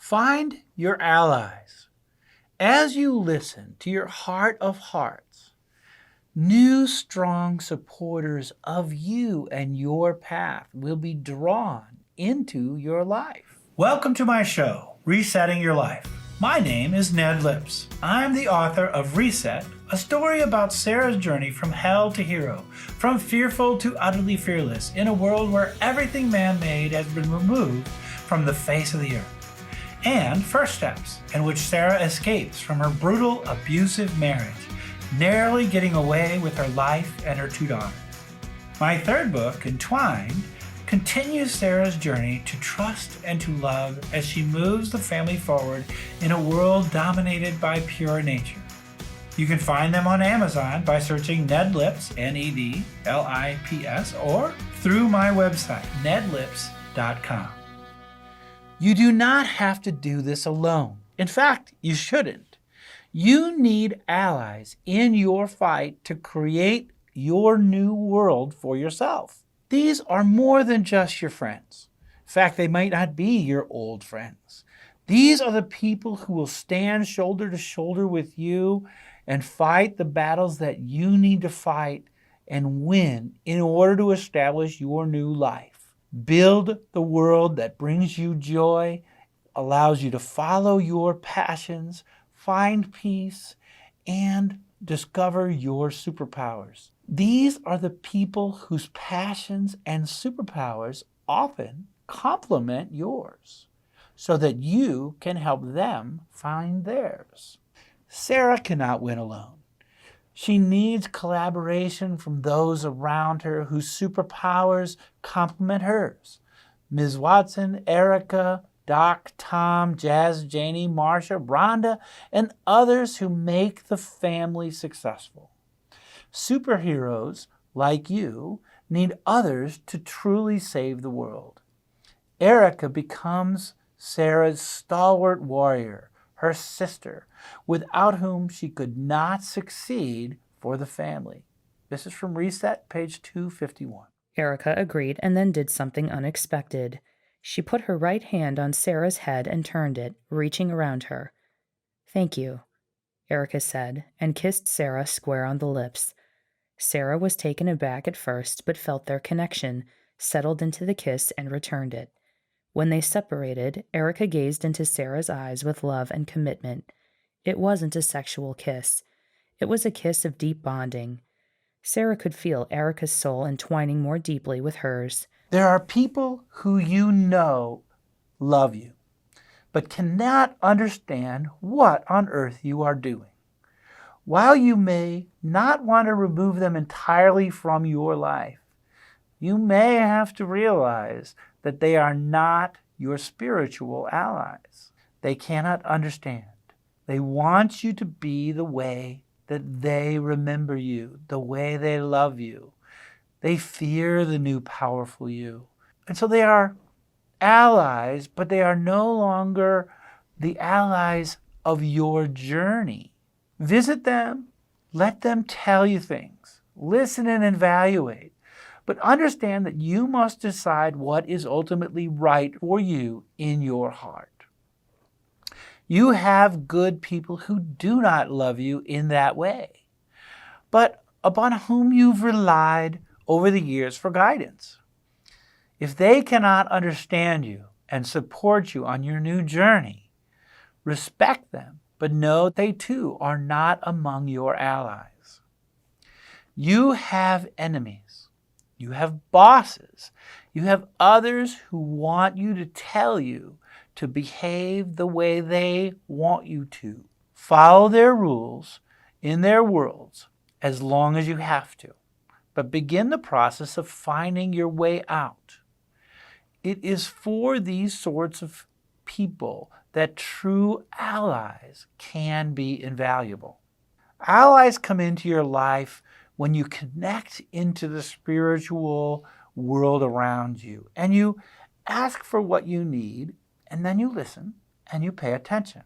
Find your allies. As you listen to your heart of hearts, new strong supporters of you and your path will be drawn into your life. Welcome to my show, Resetting Your Life. My name is Ned Lips. I'm the author of Reset, a story about Sarah's journey from hell to hero, from fearful to utterly fearless, in a world where everything man-made has been removed from the face of the earth. And First Steps, in which Sarah escapes from her brutal, abusive marriage, narrowly getting away with her life and her 2 daughters. My third book, Entwined, continues Sarah's journey to trust and to love as she moves the family forward in a world dominated by pure nature. You can find them on Amazon by searching Ned Lips, Nedlips, or through my website, nedlips.com. You do not have to do this alone. In fact, you shouldn't. You need allies in your fight to create your new world for yourself. These are more than just your friends. In fact, they might not be your old friends. These are the people who will stand shoulder to shoulder with you and fight the battles that you need to fight and win in order to establish your new life. Build the world that brings you joy, allows you to follow your passions, find peace, and discover your superpowers. These are the people whose passions and superpowers often complement yours, so that you can help them find theirs. Sarah cannot win alone. She needs collaboration from those around her whose superpowers complement hers. Ms. Watson, Erica, Doc, Tom, Jazz, Janie, Marcia, Rhonda, and others who make the family successful. Superheroes like you need others to truly save the world. Erica becomes Sarah's stalwart warrior, her sister, without whom she could not succeed for the family. This is from Reset, page 251. Erica agreed and then did something unexpected. She put her right hand on Sarah's head and turned it, reaching around her. "Thank you," Erica said, and kissed Sarah square on the lips. Sarah was taken aback at first, but felt their connection, settled into the kiss, and returned it. When they separated, Erica gazed into Sarah's eyes with love and commitment. It wasn't a sexual kiss. It was a kiss of deep bonding. Sarah could feel Erica's soul entwining more deeply with hers. There are people who you know love you, but cannot understand what on earth you are doing. While you may not want to remove them entirely from your life, you may have to realize that they are not your spiritual allies. They cannot understand. They want you to be the way that they remember you, the way they love you. They fear the new powerful you. And so they are allies, but they are no longer the allies of your journey. Visit them, let them tell you things, listen and evaluate. But understand that you must decide what is ultimately right for you in your heart. You have good people who do not love you in that way, but upon whom you've relied over the years for guidance. If they cannot understand you and support you on your new journey, respect them, but know they too are not among your allies. You have enemies. You have bosses. You have others who want you to tell you to behave the way they want you to. Follow their rules in their worlds as long as you have to. But begin the process of finding your way out. It is for these sorts of people that true allies can be invaluable. Allies come into your life when you connect into the spiritual world around you and you ask for what you need, and then you listen and you pay attention.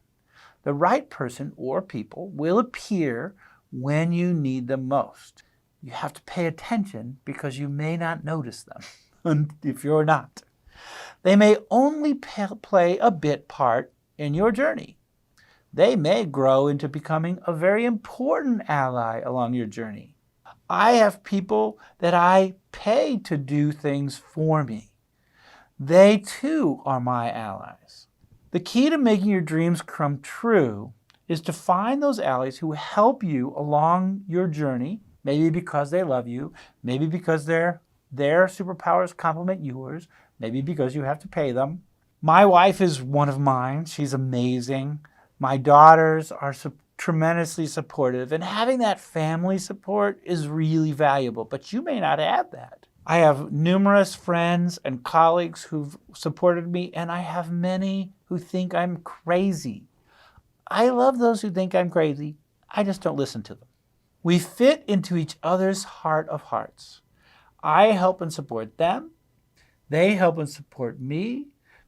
The right person or people will appear when you need them most. You have to pay attention because you may not notice them if you're not. They may only play a bit part in your journey. They may grow into becoming a very important ally along your journey. I have people that I pay to do things for me. They too are my allies. The key to making your dreams come true is to find those allies who help you along your journey, maybe because they love you, maybe because their superpowers complement yours, maybe because you have to pay them. My wife is one of mine. She's amazing. My daughters are tremendously supportive, and having that family support is really valuable, but you may not have that. I have numerous friends and colleagues who've supported me, and I have many who think I'm crazy. I love those who think I'm crazy. I just don't listen to them. We fit into each other's heart of hearts. I help and support them. They help and support me.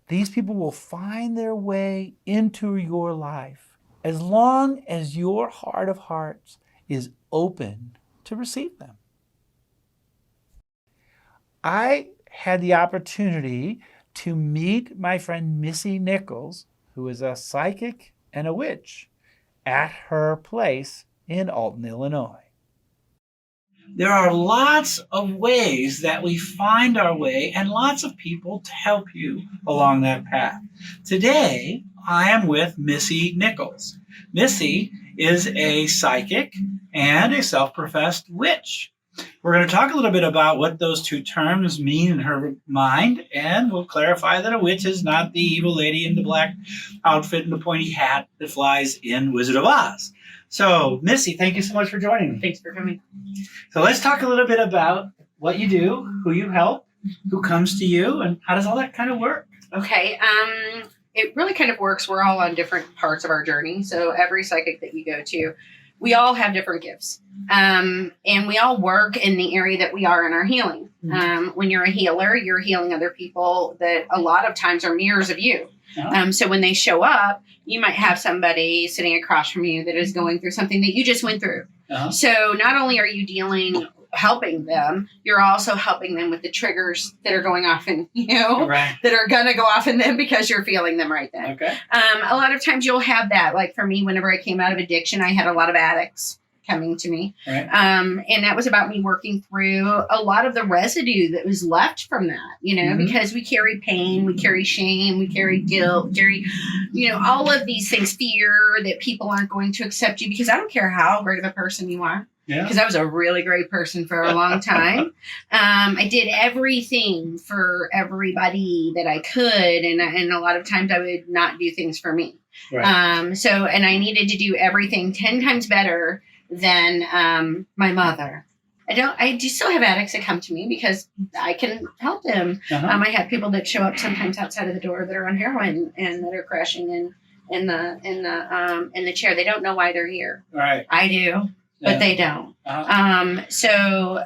These people will find their way into your life as long as your heart of hearts is open to receive them. I had the opportunity to meet my friend Missy Nichols, who is a psychic and a witch, at her place in Alton, Illinois. There are lots of ways that we find our way and lots of people to help you along that path. Today, I am with Missy Nichols. Missy is a psychic and a self-professed witch. We're going to talk a little bit about what those two terms mean in her mind, and we'll clarify that a witch is not the evil lady in the black outfit and the pointy hat that flies in Wizard of Oz. So, Missy, thank you so much for joining me. Thanks for coming. So let's talk a little bit about what you do, who you help, who comes to you, and how does all that kind of work? Okay. It really kind of works. We're all on different parts of our journey. So every psychic that you go to, we all have different gifts. And we all work in the area that we are in our healing. When you're a healer, you're healing other people that a lot of times are mirrors of you. So when they show up, you might have somebody sitting across from you that is going through something that you just went through. So not only are you helping them, you're also helping them with the triggers that are going off in that are going to go off in them because you're feeling them right then. A lot of times you'll have that. Like for me, whenever I came out of addiction, I had a lot of addicts coming to me. And that was about me working through a lot of the residue that was left from that, because we carry pain, we carry shame, we carry guilt, all of these things, fear that people aren't going to accept you, because I don't care how great of a person you are. Because I was a really great person for a long time. I did everything for everybody that I could. And a lot of times I would not do things for me. And I needed to do everything 10 times better than my mother. I do still have addicts that come to me because I can help them. I have people that show up sometimes outside of the door that are on heroin and that are crashing in the chair. They don't know why they're here. I do. But they don't. So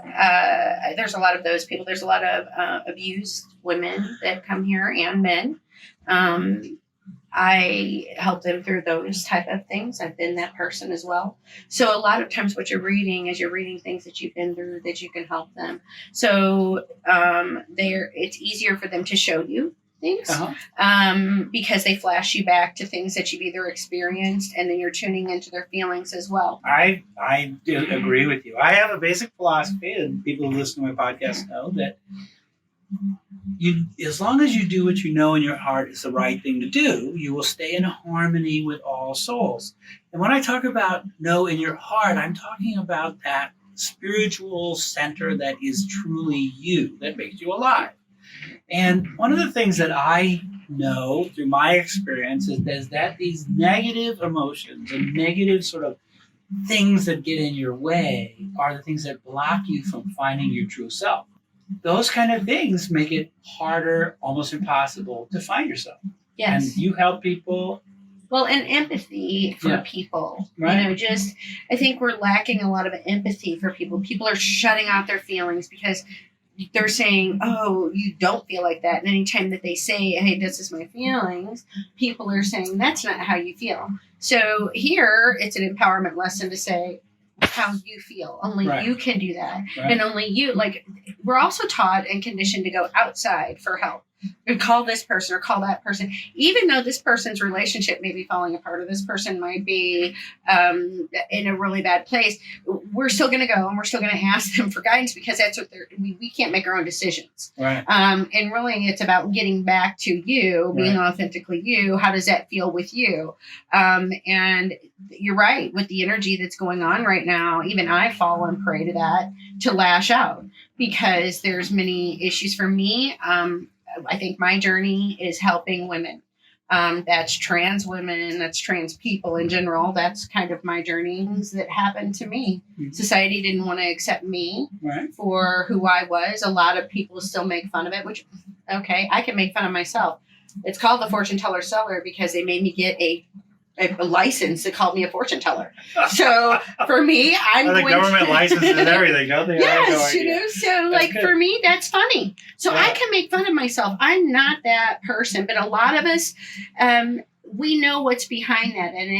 there's a lot of those people. There's a lot of abused women that come here and men. I help them through those type of things. I've been that person as well. So a lot of times what you're reading is you're reading things that you've been through that you can help them. So it's easier for them to show you things because they flash you back to things that you've either experienced, and then you're tuning into their feelings as well. I do agree with you. I have a basic philosophy, and people who listen to my podcast know that as long as you do what you know in your heart is the right thing to do, you will stay in harmony with all souls. And when I talk about know in your heart, I'm talking about that spiritual center that is truly you, that makes you alive. And one of the things that I know through my experience is that these negative emotions and negative sort of things that get in your way are the things that block you from finding your true self. Those kind of things make it harder, almost impossible to find yourself. Yes. And you help people. Well, and empathy for people. I think we're lacking a lot of empathy for people. People are shutting out their feelings because they're saying, oh, you don't feel like that. And anytime that they say, hey, this is my feelings, people are saying, that's not how you feel. So here, it's an empowerment lesson to say how you feel. Only you can do that. And only you, we're also taught and conditioned to go outside for help. and call this person or call that person, even though this person's relationship may be falling apart or this person might be in a really bad place. We're still going to go and we're still going to ask them for guidance because that's what we can't make our own decisions. Right. And really it's about getting back to you, being authentically you. How does that feel with you? And you're right, with the energy that's going on right now, even I fall and prey to that, to lash out because there's many issues for me. I think my journey is helping women. That's trans women, that's trans people in general. That's kind of my journey that happened to me. Mm-hmm. Society didn't want to accept me for who I was. A lot of people still make fun of it, which, okay, I can make fun of myself. It's called the fortune teller seller because they made me get a license that called me a fortune teller. So for me, I'm the government licenses and everything, don't they? Yes, so like for me, that's funny. So I can make fun of myself. I'm not that person, but a lot of us, we know what's behind that, and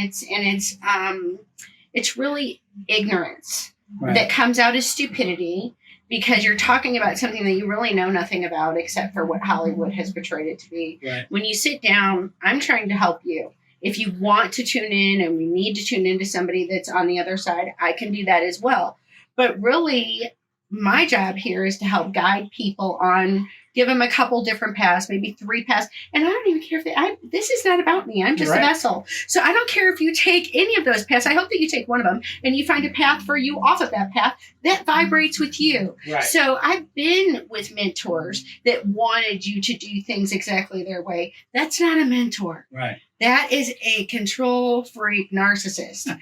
it's really ignorance that comes out as stupidity. Because you're talking about something that you really know nothing about except for what Hollywood has portrayed it to be. Right. When you sit down, I'm trying to help you. If you want to tune in and we need to tune into somebody that's on the other side, I can do that as well. But really, my job here is to help guide people on, give them a couple different paths, maybe 3 paths. And I don't even care if this is not about me. I'm just a vessel. So I don't care if you take any of those paths. I hope that you take one of them and you find a path for you off of that path that vibrates with you. Right. So I've been with mentors that wanted you to do things exactly their way. That's not a mentor. Right. That is a control freak narcissist.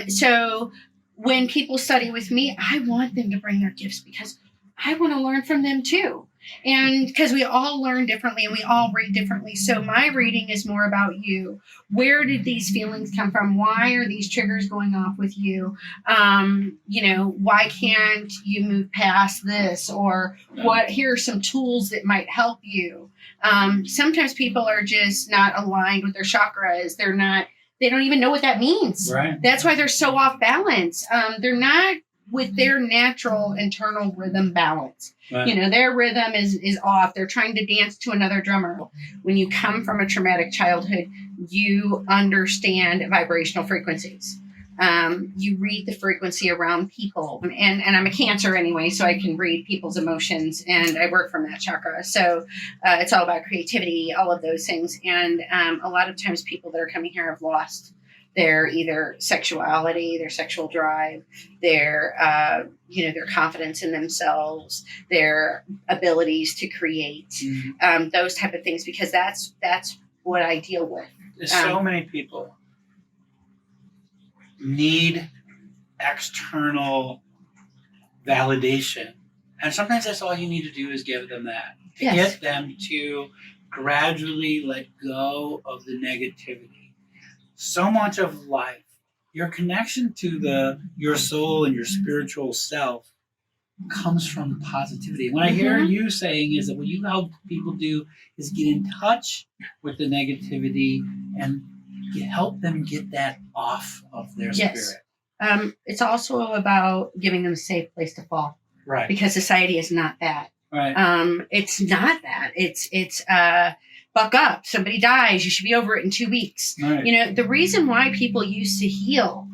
So when people study with me, I want them to bring their gifts because I want to learn from them too. And because we all learn differently and we all read differently. So my reading is more about you. Where did these feelings come from? Why are these triggers going off with you? Why can't you move past this? Or here are some tools that might help you. Sometimes people are just not aligned with their chakras. They don't even know what that means. Right. That's why they're so off balance. They're not with their natural internal rhythm balance. Right. Their rhythm is off. They're trying to dance to another drummer. When you come from a traumatic childhood, you understand vibrational frequencies. You read the frequency around people. And I'm a Cancer anyway, so I can read people's emotions, and I work from that chakra. So it's all about creativity, all of those things. And a lot of times people that are coming here have lost their either sexuality, their sexual drive, their confidence in themselves, their abilities to create, those type of things, because that's what I deal with. There's so many people need external validation. And sometimes that's all you need to do is give them that. To get them to gradually let go of the negativity. So much of life, your connection to your soul and your spiritual self comes from positivity. What I hear you saying is that what you help people do is get in touch with the negativity and help them get that off of their spirit. It's also about giving them a safe place to fall. Right. Because society is not that. Right. It's not that. It's buck up. Somebody dies. You should be over it in 2 weeks. Right. The reason why people used to heal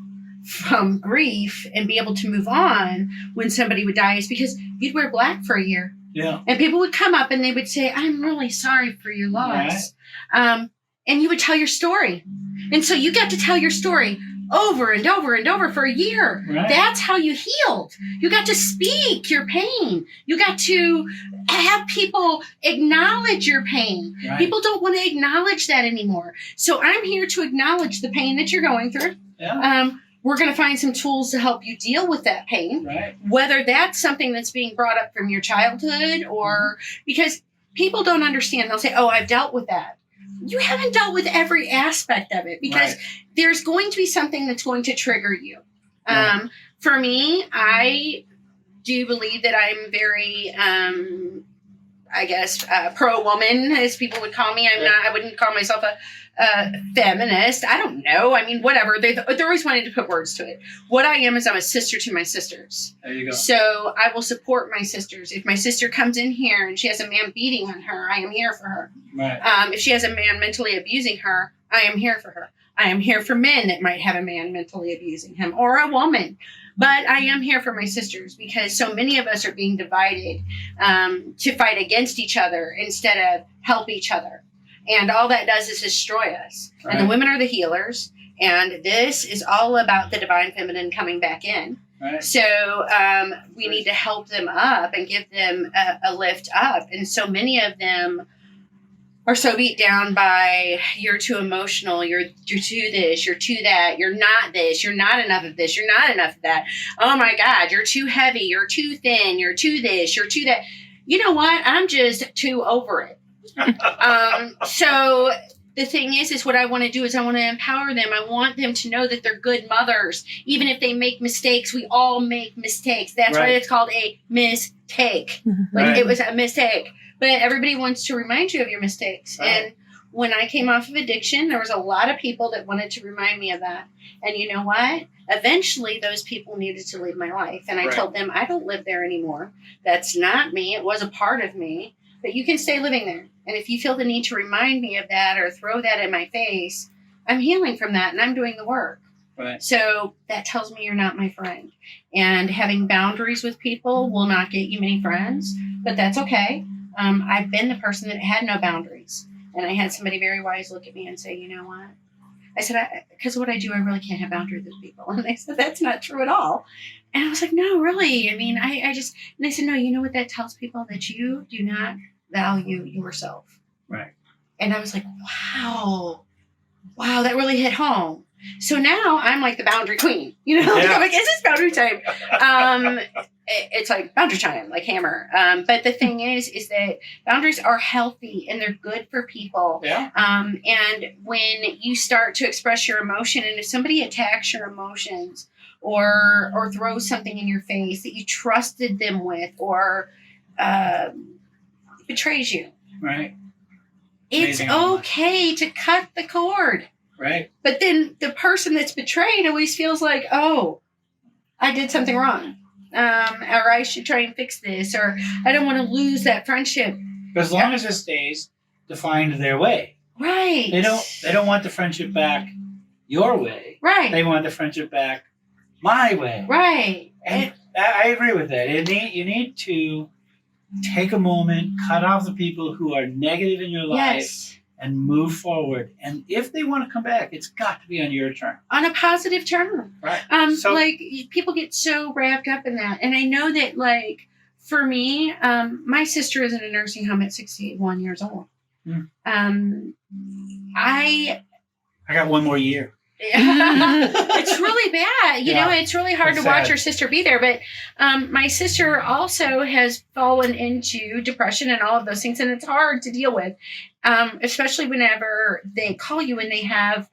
from grief and be able to move on when somebody would die is because you'd wear black for a year. Yeah. And people would come up and they would say, I'm really sorry for your loss. Right. And you would tell your story. And so you got to tell your story over and over and over for a year. Right. That's how you healed. You got to speak your pain. You got to have people acknowledge your pain. Right. People don't want to acknowledge that anymore. So I'm here to acknowledge the pain that you're going through. Yeah. We're going to find some tools to help you deal with that pain. Right. Whether that's something that's being brought up from your childhood or because people don't understand. They'll say, oh, I've dealt with that. You haven't dealt with every aspect of it because there's going to be something that's going to trigger you. For me, I do believe that I'm very, pro-woman, as people would call me. I wouldn't call myself feminist. I don't know. I mean, whatever. They're always wanting to put words to it. What I am is I'm a sister to my sisters. There you go. So I will support my sisters. If my sister comes in here and she has a man beating on her, I am here for her. Right. If she has a man mentally abusing her, I am here for her. I am here for men that might have a man mentally abusing him, or a woman. But I am here for my sisters, because so many of us are being divided to fight against each other instead of help each other. And all that does is destroy us. Right. And the women are the healers. And this is all about the divine feminine coming back in. Right. So we need to help them up and give them a lift up. And so many of them are so beat down by, you're too emotional, you're too this, you're too that, you're not this, you're not enough of this, you're not enough of that. Oh my God, you're too heavy, you're too thin, you're too this, you're too that. You know what? I'm just too over it. So the thing is what I want to do is I want to empower them. I want them to know that they're good mothers. Even if they make mistakes, we all make mistakes. That's why it's called a mistake. Like it was a mistake. But everybody wants to remind you of your mistakes. Right. And when I came off of addiction, there was a lot of people that wanted to remind me of that. And you know what? Eventually, those people needed to leave my life. And I told them, I don't live there anymore. That's not me. It was a part of me. But you can stay living there. And if you feel the need to remind me of that or throw that in my face, I'm healing from that and I'm doing the work. Right. So that tells me you're not my friend. And having boundaries with people will not get you many friends, but that's okay. I've been the person that had no boundaries. And I had somebody very wise look at me and say, you know what? I said, because of what I do, I really can't have boundaries with people. And they said, that's not true at all. And I was like, no, really. I mean, I just, and they said, no, you know what that tells people? That you do not value yourself. Right. And I was like, wow, that really hit home. So now I'm like the boundary queen, you know, I'm like, is this boundary time? It's like boundary time, like Hammer. But the thing is that boundaries are healthy and they're good for people. Yeah. And when you start to express your emotion, and if somebody attacks your emotions or throws something in your face that you trusted them with, or betrays you, right, it's okay to cut the cord. Right. But then the person that's betrayed always feels like, oh, I did something wrong. Or I should try and fix this, or I don't want to lose that friendship. But as long as it stays defined their way. Right. They don't want the friendship back your way. Right. They want the friendship back my way. Right. And I agree with that. You need to take a moment, cut off the people who are negative in your life, and move forward. And if they want to come back, it's got to be on your term. On a positive term. Right. Like, people get so wrapped up in that. And I know that, like, for me, my sister is in a nursing home at 61 years old. I got one more year. It's really bad. You know, it's really hard It's to watch sad. your sister be there. But my sister also has fallen into depression and all of those things. And it's hard to deal with, especially whenever they call you and they have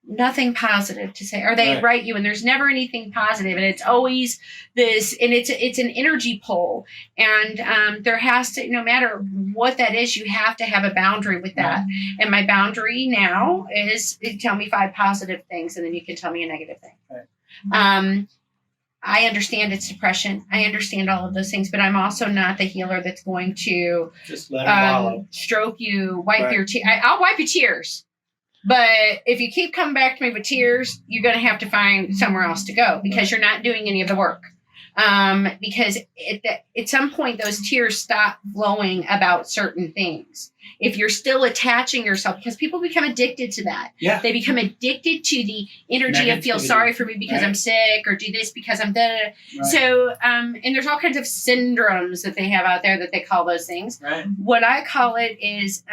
nothing positive to say, or they write you and there's never anything positive, and it's always this, and it's an energy pull, and there has to, no matter what that is, you have to have a boundary with that. And my boundary now is, tell me 5 positive things and then you can tell me a negative thing. I understand it's depression, I understand all of those things, but I'm also not the healer that's going to just let it wallow, stroke you, wipe your tears. I'll wipe your tears. But if you keep coming back to me with tears, you're going to have to find somewhere else to go, because you're not doing any of the work. Because at some point, those tears stop flowing about certain things. If you're still attaching yourself, because people become addicted to that. Yeah. They become addicted to the energy of feel sorry for me because I'm sick, or do this because I'm da. So, and there's all kinds of syndromes that they have out there that they call those things. Right. What I call it is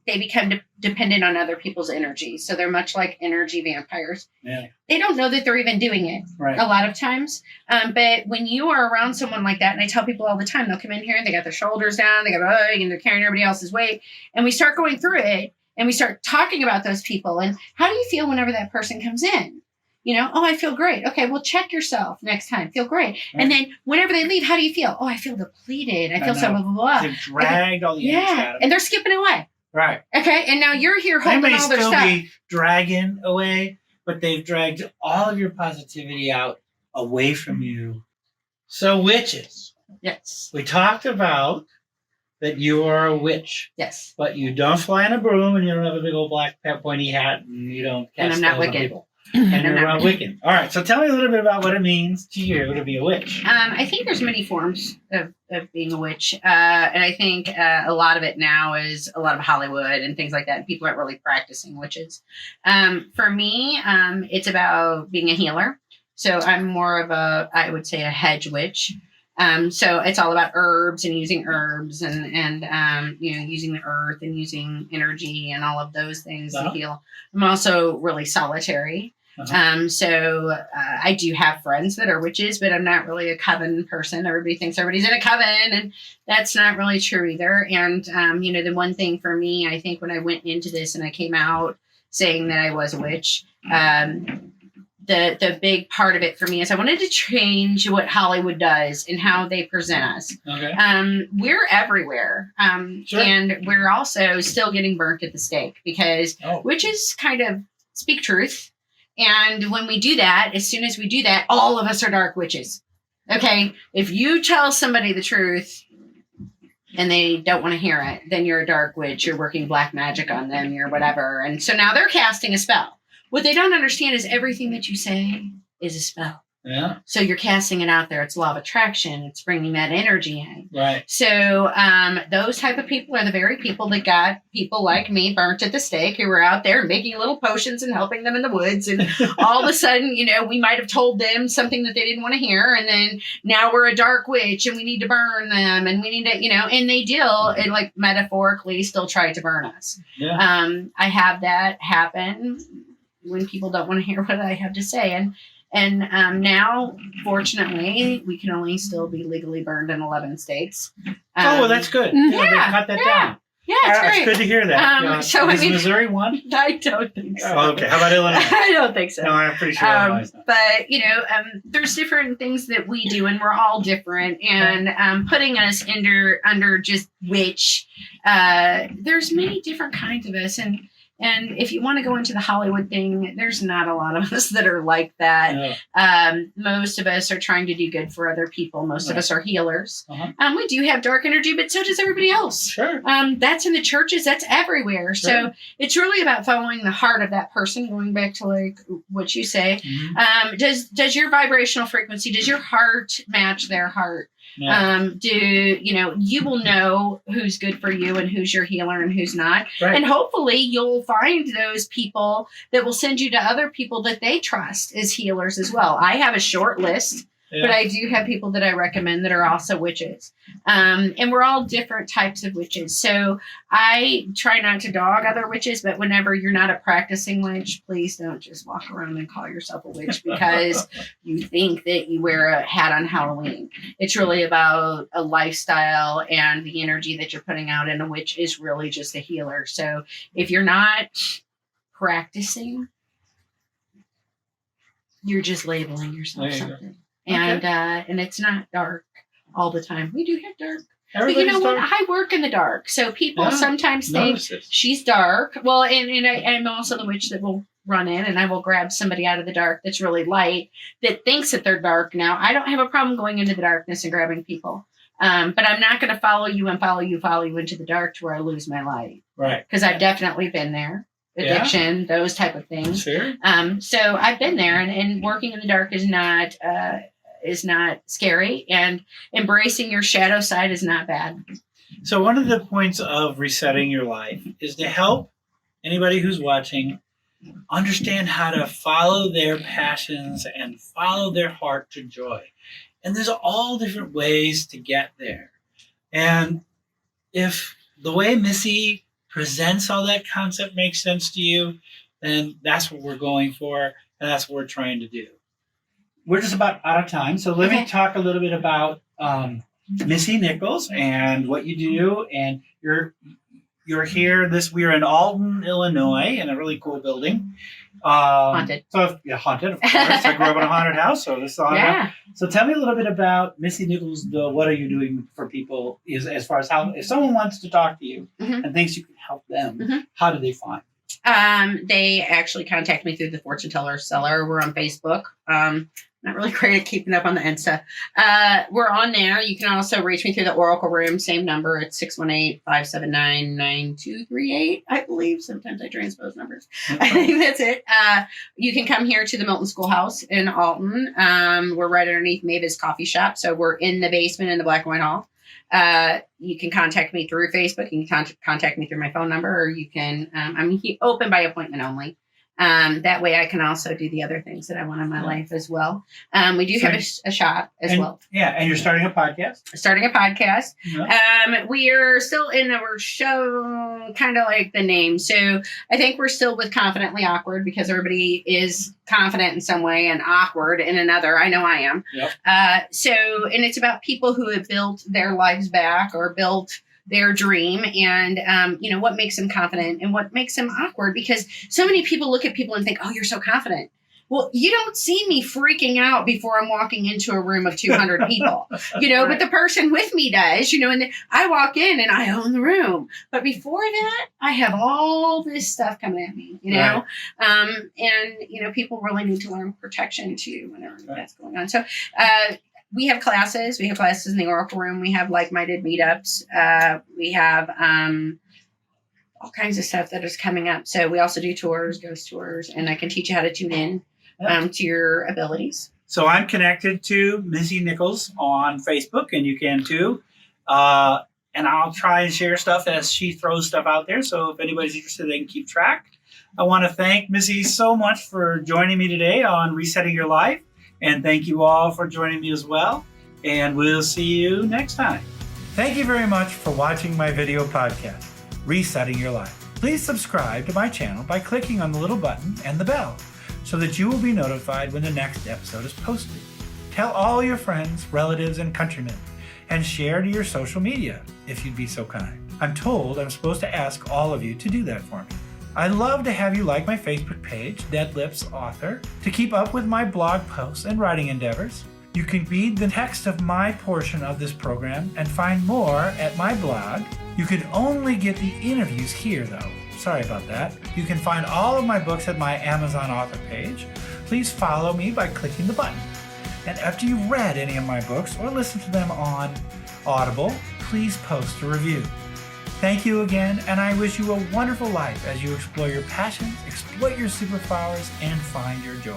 they become dependent on other people's energy. So they're much like energy vampires. Yeah. They don't know that they're even doing it a lot of times. But when you are around someone like that, and I tell people all the time, they'll come in here and they got their shoulders down, they got and they're carrying everybody else's weight. And we start going through it and we start talking about those people. And how do you feel whenever that person comes in? You know, oh, I feel great. Okay, well, check yourself next time. Feel great. Right. And then whenever they leave, how do you feel? Oh, I feel depleted. I feel so blah, blah, blah. They've dragged all the energy out of it. And they're skipping away. Right. Okay, and now you're here They holding may all their still stuff. be dragging away, but they've dragged all of your positivity out away from you. So witches. Yes. We talked about that you are a witch, Yes. but you don't fly in a broom and you don't have a big old black pointy hat and you don't And cast I'm not spells on wicked. people. And you're not Wiccan. All right, so tell me a little bit about what it means to you to be a witch. I think there's many forms of being a witch. And I think a lot of it now is a lot of Hollywood and things like that. And people aren't really practicing witches. For me, it's about being a healer. So I'm more of I would say a hedge witch. So it's all about herbs and using herbs and using the earth and using energy and all of those things to heal. I'm also really solitary. So I do have friends that are witches, but I'm not really a coven person. Everybody thinks everybody's in a coven, and that's not really true either. And, the one thing for me, I think when I went into this and I came out saying that I was a witch, the big part of it for me is I wanted to change what Hollywood does and how they present us. Okay. We're everywhere. Sure. And we're also still getting burnt at the stake because witches kind of speak truth. And when we do that, as soon as we do that, all of us are dark witches. Okay? If you tell somebody the truth and they don't want to hear it, then you're a dark witch. You're working black magic on them. You're whatever. And so now they're casting a spell. What they don't understand is everything that you say is a spell. Yeah. So you're casting it out there. It's law of attraction. It's bringing that energy in. Right. So those type of people are the very people that got people like me burnt at the stake, who were out there making little potions and helping them in the woods. And all of a sudden, we might have told them something that they didn't want to hear. And then now we're a dark witch and we need to burn them. And we need to, and they and like metaphorically still tried to burn us. Yeah. I have that happen when people don't want to hear what I have to say. And now, fortunately, we can only still be legally burned in 11 states. Well, that's good. Yeah, they cut that down. Yeah, it's great. It's good to hear that. Is Missouri one? I don't think so. Oh, okay. How about Illinois? I don't think so. No, I'm pretty sure Illinois is not. But, there's different things that we do, and we're all different. And putting us under just witch, there's many different kinds of us. And if you want to go into the Hollywood thing, there's not a lot of us that are like that. Yeah. Most of us are trying to do good for other people. Most of us are healers. Uh-huh. We do have dark energy, but so does everybody else. Sure. That's in the churches. That's everywhere. Sure. So it's really about following the heart of that person, going back to like what you say. Mm-hmm. Does your vibrational frequency, does your heart match their heart? Yeah. You will know who's good for you and who's your healer and who's not. Right. And hopefully you'll find those people that will send you to other people that they trust as healers as well. I have a short list, but I do have people that I recommend that are also witches. And we're all different types of witches. So I try not to dog other witches, but whenever you're not a practicing witch, please don't just walk around and call yourself a witch because you think that you wear a hat on Halloween. It's really about a lifestyle and the energy that you're putting out, and a witch is really just a healer. So if you're not practicing, you're just labeling yourself something. And it's not dark all the time. We do have dark. But you know what? I work in the dark. So people sometimes think she's dark. Well, and I'm also the witch that will run in and I will grab somebody out of the dark that's really light that thinks that they're dark. Now, I don't have a problem going into the darkness and grabbing people. But I'm not going to follow you into the dark to where I lose my light. Right. Because I've definitely been there. Addiction, those type of things. Sure. So I've been there, and working in the dark is not scary, and embracing your shadow side is not bad. So one of the points of resetting your life is to help anybody who's watching understand how to follow their passions and follow their heart to joy. And there's all different ways to get there. And if the way Missy presents all that concept makes sense to you, then that's what we're going for, and that's what we're trying to do. We're just about out of time, so let me talk a little bit about Missy Nichols and what you do. And you're here. We're in Alton, Illinois, in a really cool building. Haunted. So yeah, haunted, of course. I grew up in a haunted house, so this is a haunted house. So tell me a little bit about Missy Nichols. What are you doing for people? As far as how, if someone wants to talk to you and thinks you can help them, how do they find? They actually contact me through the Fortune Teller Seller. We're on Facebook. Not really great at keeping up on the Insta. We're on there. You can also reach me through the Oracle Room. Same number. It's 618-579-9238, I believe. Sometimes I transpose numbers. I think that's it. You can come here to the Milton Schoolhouse in Alton. We're right underneath Mavis Coffee Shop. So we're in the basement in the Black and White Hall. You can contact me through Facebook. You can contact me through my phone number, or you can, I'm open by appointment only. That way I can also do the other things that I want in my life as well. We do have a shop as well. Yeah. And you're starting a podcast? Starting a podcast. Yeah. We are still in our show, kind of like the name. So I think we're still with Confidently Awkward, because everybody is confident in some way and awkward in another. I know I am. Yep. And it's about people who have built their lives back or built their dream, and what makes them confident and what makes them awkward, because so many people look at people and think, oh, you're so confident. Well, you don't see me freaking out before I'm walking into a room of 200 people, right. But the person with me does, and I walk in and I own the room. But before that, I have all this stuff coming at me, Right. People really need to learn protection too whenever that's going on. So, we have classes. We have classes in the Oracle Room. We have like-minded meetups. We have all kinds of stuff that is coming up. So we also do tours, ghost tours, and I can teach you how to tune in to your abilities. So I'm connected to Missy Nichols on Facebook, and you can too. And I'll try and share stuff as she throws stuff out there. So if anybody's interested, they can keep track. I want to thank Missy so much for joining me today on Resetting Your Life. And thank you all for joining me as well. And we'll see you next time. Thank you very much for watching my video podcast, Resetting Your Life. Please subscribe to my channel by clicking on the little button and the bell so that you will be notified when the next episode is posted. Tell all your friends, relatives, and countrymen, and share to your social media if you'd be so kind. I'm told I'm supposed to ask all of you to do that for me. I'd love to have you like my Facebook page, Dead Lips Author, to keep up with my blog posts and writing endeavors. You can read the text of my portion of this program and find more at my blog. You can only get the interviews here, though. Sorry about that. You can find all of my books at my Amazon author page. Please follow me by clicking the button. And after you've read any of my books or listened to them on Audible, please post a review. Thank you again, and I wish you a wonderful life as you explore your passions, exploit your superpowers, and find your joy.